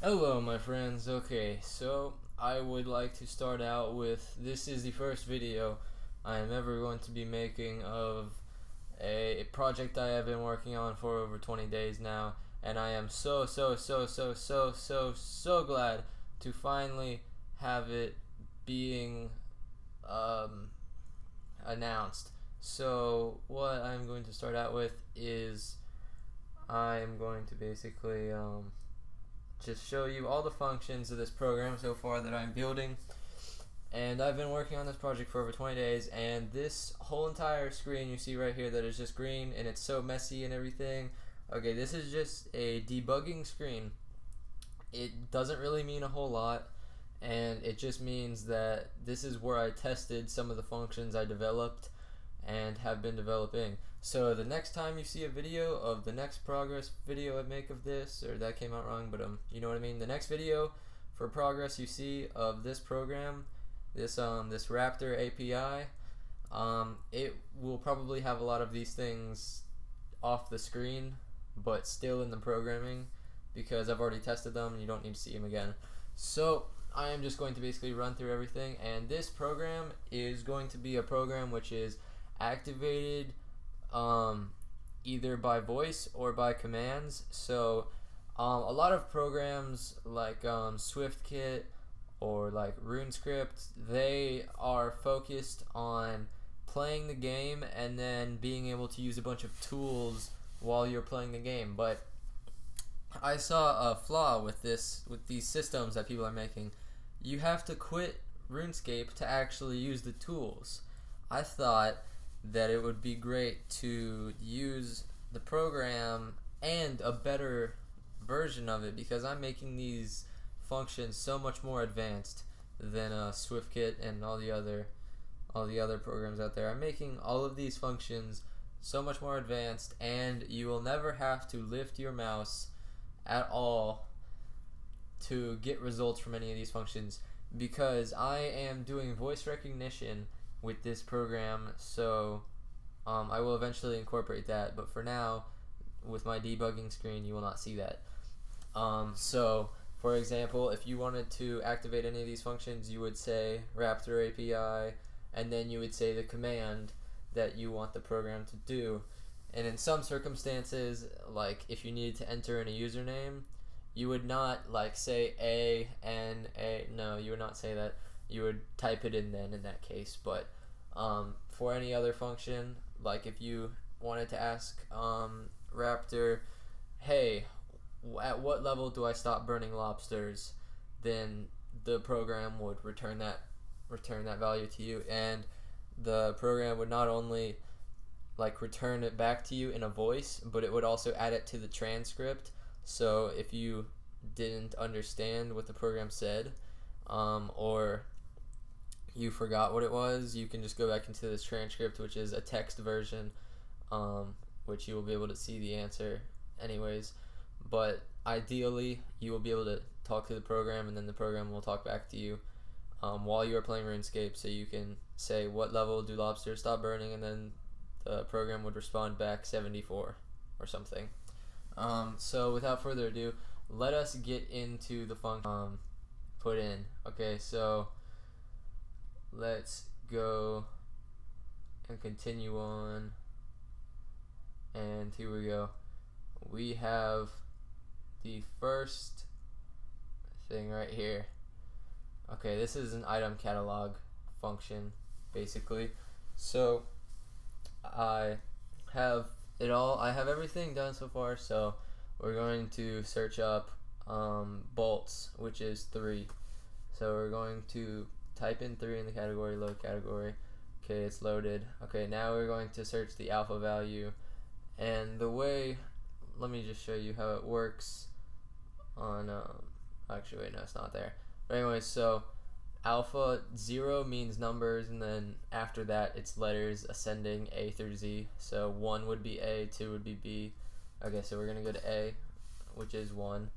Hello, my friends. Okay, so I would like to start out with this is the first video I am ever going to be making of a project I have been working on for over 20 days now, and I am so glad to finally have it being um, announced. So, what I'm going to start out with is I'm going to basically just show you all the functions of this program so far that I'm building. And I've been working on this project for over 20 days, and this whole entire screen you see right here that is just green and it's so messy and everything. Okay, this is just a debugging screen. It doesn't really mean a whole lot, and it just means that this is where I tested some of the functions I developed and have been developing. So the next time you see a video of the next progress video I make of this, or that came out wrong, but you know what I mean, the next video for progress you see of this program, this Raptor API, it will probably have a lot of these things off the screen but still in the programming because I've already tested them and you don't need to see them again. So I am just going to basically run through everything, and this program is going to be a program which is activated either by voice or by commands. So a lot of programs like SwiftKit or like RuneScript, they are focused on playing the game and then being able to use a bunch of tools while you're playing the game. But I saw a flaw with these systems that people are making. You have to quit RuneScape to actually use the tools. I thought that it would be great to use the program and a better version of it, because I'm making these functions so much more advanced than SwiftKit and all the other programs out there. I'm making all of these functions so much more advanced, and you will never have to lift your mouse at all to get results from any of these functions, because I am doing voice recognition with this program. So I will eventually incorporate that, but for now, with my debugging screen, you will not see that. So for example, if you wanted to activate any of these functions, you would say Raptor API, and then you would say the command that you want the program to do. And in some circumstances, like if you needed to enter in a username, you would not like say A. No, you would not say that. You would type it in then in that case. But for any other function, like if you wanted to ask Raptor, hey, at what level do I stop burning lobsters, then the program would return that value to you, and the program would not only like return it back to you in a voice, but it would also add it to the transcript. So if you didn't understand what the program said, or you forgot what it was, you can just go back into this transcript, which is a text version, which you will be able to see the answer anyways. But ideally, you will be able to talk to the program, and then the program will talk back to you while you are playing RuneScape. So you can say, what level do lobsters stop burning, and then the program would respond back 74 or something. So without further ado, let us get into the function put in. Okay, so let's go and continue on, and here we go. We have the first thing right here. Okay, this is an item catalog function basically. So I have it all. I have everything done so far. So we're going to search up bolts, which is 3. So we're going to type in 3 in the category, load category. Okay, it's loaded. Okay, now we're going to search the alpha value, and the way, let me just show you how it works on actually wait, no, it's not there. But anyway, so alpha 0 means numbers, and then after that it's letters ascending A through Z. So 1 would be A, 2 would be B. Okay, so we're gonna go to A, which is 1,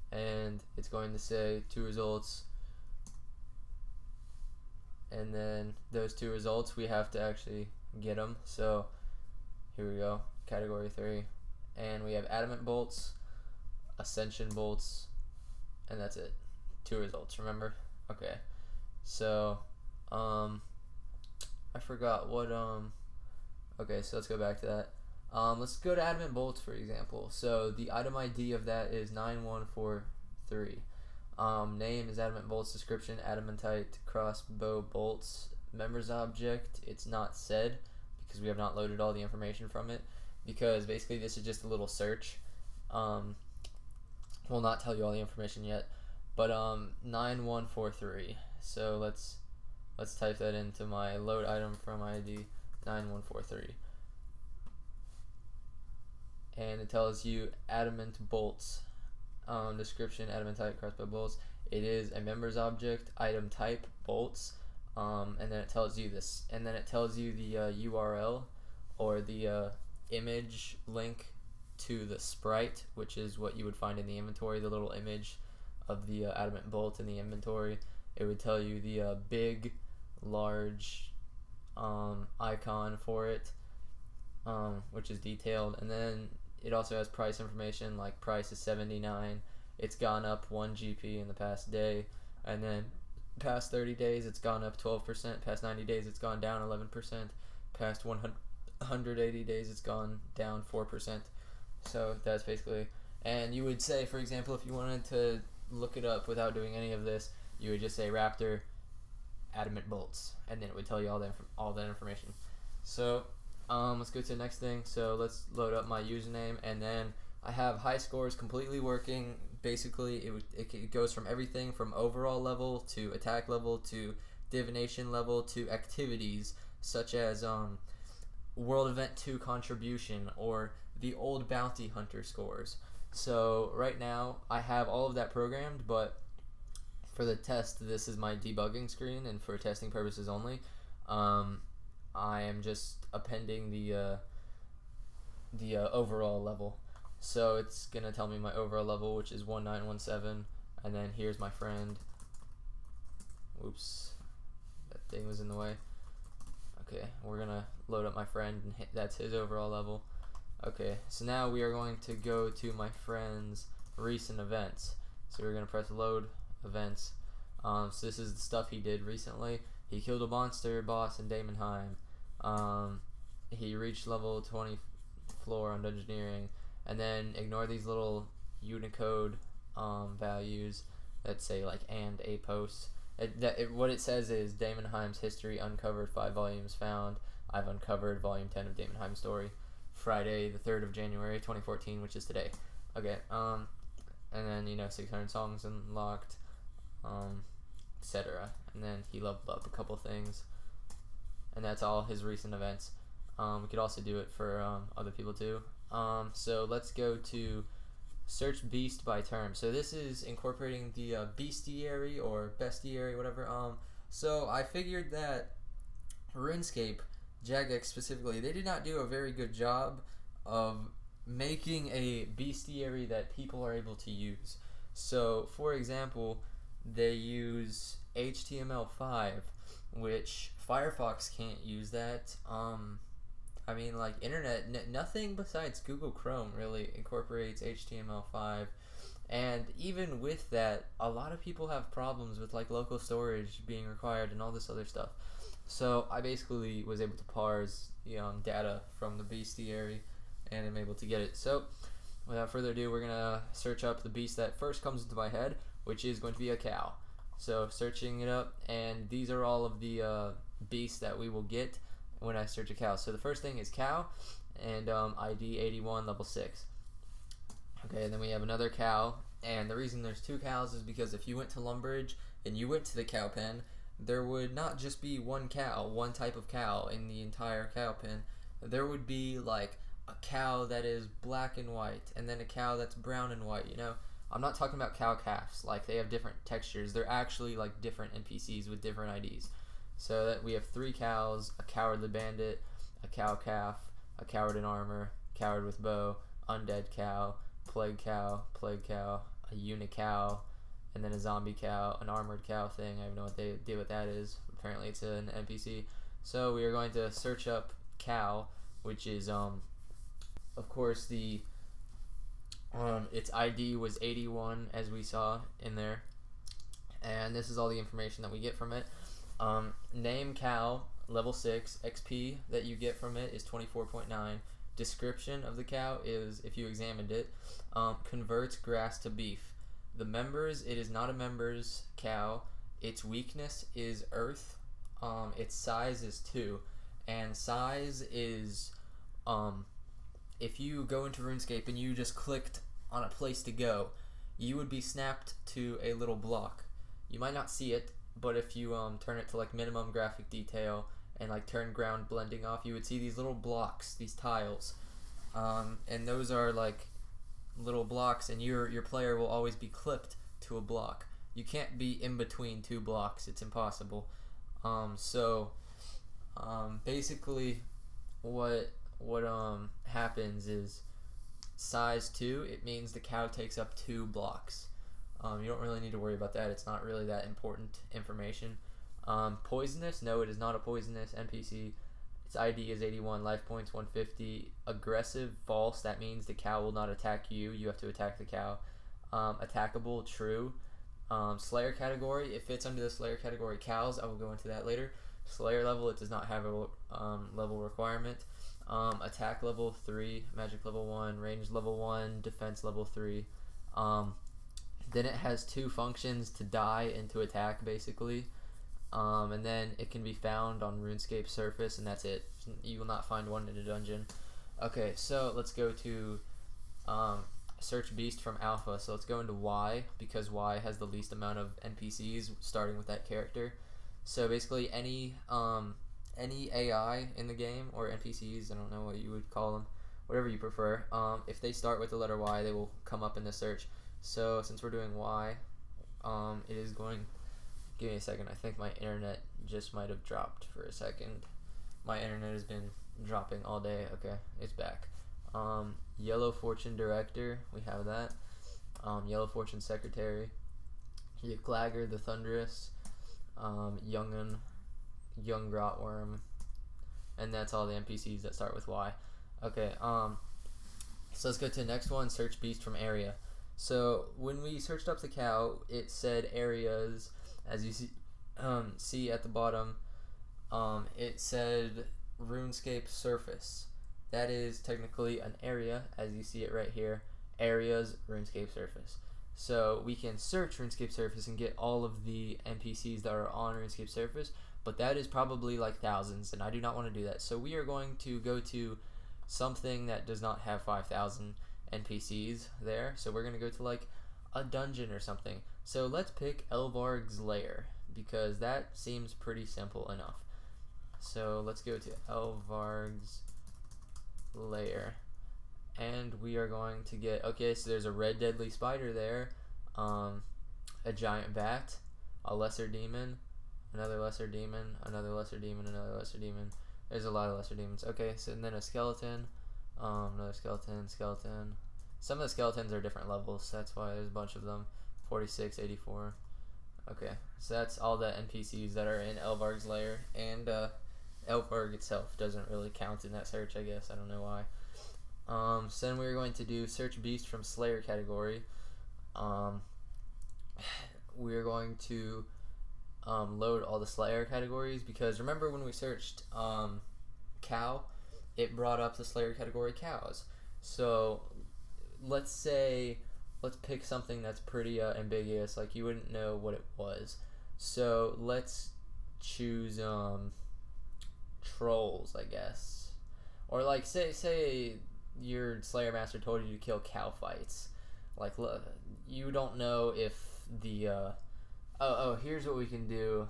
and it's going to say 2 results, and then those 2 results we have to actually get them. So here we go, category 3, and we have adamant bolts. ascension bolts, and that's it. 2 results, remember? Okay. So, I forgot what, okay, so let's go back to that. Let's go to adamant bolts, for example. So the item ID of that is 9143. Name is adamant bolts. Description, adamantite crossbow bolts. Members object, it's not said because we have not loaded all the information from it, because basically this is just a little search. Will not tell you all the information yet, but 9143. So let's type that into my load item from ID 9143, and it tells you adamant bolts. Description, adamantite crossbow bolts. It is a members object, item type, bolts, and then it tells you this, and then it tells you the URL or the image link to the sprite, which is what you would find in the inventory, the little image of the adamant bolt in the inventory. It would tell you the big, large icon for it, which is detailed, and then it also has price information, like price is 79. It's gone up 1 GP in the past day, and then past 30 days it's gone up 12%, past 90 days it's gone down 11%, past 180 days it's gone down 4%. So that's basically, and you would say, for example, if you wanted to look it up without doing any of this, you would just say Raptor adamant bolts, and then it would tell you all that information. So let's go to the next thing. So let's load up my username, and then I have high scores completely working. Basically, it goes from everything from overall level to attack level to divination level to activities such as World Event 2 contribution or the old bounty hunter scores. So right now I have all of that programmed, but for the test, this is my debugging screen, and for testing purposes only, I am just appending the overall level. So it's gonna tell me my overall level, which is 1917, and then here's my friend. Oops, that thing was in the way. Okay, we're gonna load up my friend, and that's his overall level. Okay, so now we are going to go to my friend's recent events. So we're gonna press load events. So this is the stuff he did recently. He killed a monster boss in Daemonheim. He reached level 20 floor on Dungeoneering, and then ignore these little Unicode values that say like and a post. What it says is Daemonheim's history uncovered, 5 volumes found. I've uncovered volume 10 of Daemonheim story. Friday the 3rd of January 2014, which is today. Okay, and then 600 songs unlocked, etc. And then he leveled up a couple things, and that's all his recent events. We could also do it for other people too. So let's go to search beast by term. So this is incorporating the bestiary or bestiary, whatever. So I figured that Runescape, Jagex specifically, they did not do a very good job of making a bestiary that people are able to use. So for example, they use HTML5, which Firefox can't use that. I mean, like internet, nothing besides Google Chrome really incorporates HTML5, and even with that, a lot of people have problems with like local storage being required and all this other stuff. So I basically was able to parse data from the bestiary, and I'm able to get it. So without further ado, we're gonna search up the beast that first comes into my head, which is going to be a cow. So searching it up, and these are all of the beasts that we will get when I search a cow. So the first thing is cow, and ID 81, level 6. Okay, and then we have another cow, and the reason there's 2 cows is because if you went to Lumbridge and you went to the cow pen, there would not just be one cow, one type of cow in the entire cow pen. There would be like a cow that is black and white, and then a cow that's brown and white, I'm not talking about cow calves, like they have different textures. They're actually like different NPCs with different IDs. So that we have 3 cows, a cowardly bandit, a cow calf, a coward in armor, coward with bow, undead cow, plague cow, a unicow, and then a zombie cow, an armored cow thing. I have no idea what that is. Apparently it's an NPC. So we are going to search up cow, which is of course the Its ID was 81, as we saw in there, and this is all the information that we get from it. Name cow, level 6. XP that you get from it is 24.9. Description of the cow is, if you examined it, converts grass to beef. The members, it is not a members cow. Its weakness is earth. Its size is 2, and size is, if you go into RuneScape and you just clicked on a place to go, you would be snapped to a little block. You might not see it, but if you turn it to like minimum graphic detail and like turn ground blending off, you would see these little blocks, these tiles, and those are like little blocks, and your player will always be clipped to a block. You can't be in between two blocks. It's impossible. Basically, what happens is size 2. It means the cow takes up 2 blocks. You don't really need to worry about that. It's not really that important information. Poisonous? No, it is not a poisonous NPC. Its ID is 81, life points 150. Aggressive? False. That means the cow will not attack you. You have to attack the cow. Attackable? True. Slayer category? It fits under the Slayer category cows. I will go into that later. Slayer level, it does not have a level requirement. Attack level 3, magic level 1, range level 1, defense level 3. Then it has 2 functions, to die and to attack, basically. And then it can be found on RuneScape surface, and that's it. You will not find one in a dungeon. Okay, so let's go to search beast from alpha. So let's go into Y, because Y has the least amount of NPCs, starting with that character. So basically any AI in the game, or NPCs, I don't know what you would call them, whatever you prefer, if they start with the letter Y, they will come up in the search. So since we're doing Y, it is going, give me a second, I think my internet just might have dropped for a second. My internet has been dropping all day. Okay, it's back. Yellow Fortune Director, we have that. Yellow Fortune Secretary, Clagger the Thunderous, Young Grotworm, and that's all the NPCs that start with Y. Okay, so let's go to the next one, search beast from area. So when we searched up the cow, it said areas, as you see at the bottom. It said RuneScape surface. That is technically an area, as you see it right here. Areas, RuneScape surface. So we can search RuneScape surface and get all of the NPCs that are on RuneScape surface, but that is probably like thousands, and I do not want to do that. So we are going to go to something that does not have 5,000 NPCs there. So we're going to go to like a dungeon or something. So let's pick Elvarg's Lair, because that seems pretty simple enough. So let's go to Elvarg's Lair, and we are going to get, okay, so there's a red deadly spider there, a giant bat, a lesser demon, another lesser demon, another lesser demon, another lesser demon. There's a lot of lesser demons. Okay, so and then a skeleton, another skeleton. Some of the skeletons are different levels, so that's why there's a bunch of them. 46, 84. Okay, so that's all the NPCs that are in Elvarg's Lair, and Elvarg itself doesn't really count in that search, I guess. I don't know why. So then we're going to do search beast from Slayer category. We're going to load all the Slayer categories, because remember when we searched cow, it brought up the Slayer category cows. So let's pick something that's pretty ambiguous, like you wouldn't know what it was. So let's choose trolls, I guess. Or like say your Slayer Master told you to kill cow fights. Like you don't know if the here's what we can do.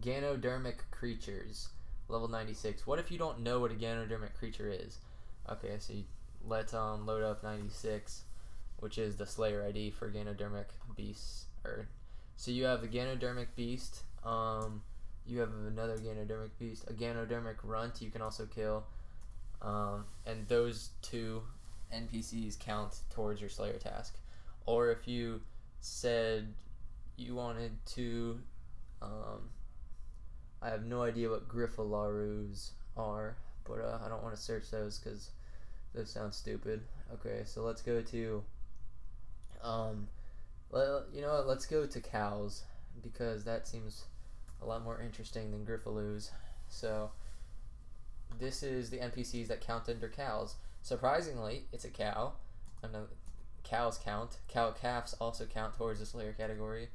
Ganodermic creatures, level 96. What if you don't know what a Ganodermic creature is? Okay, so let's load up 96, which is the Slayer ID for Ganodermic beasts. So you have the Ganodermic beast. You have another Ganodermic beast, a Ganodermic runt you can also kill, and those 2 NPCs count towards your Slayer task. Or if you said you wanted to, I have no idea what Griffalarus are, but I don't want to search those because those sound stupid. Okay, so let's go to you know what? Let's go to cows because that seems a lot more interesting than Griffaloos. So this is the NPCs that count under cows. Surprisingly, it's a cow. I know cows count. Cow calves also count towards the Slayer category.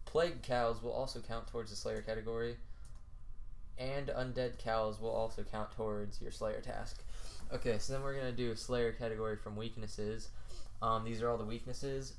Plague cows will also count towards the Slayer category. And undead cows will also count towards your Slayer task. Okay, so then we're going to do a Slayer category from weaknesses. These are all the weaknesses.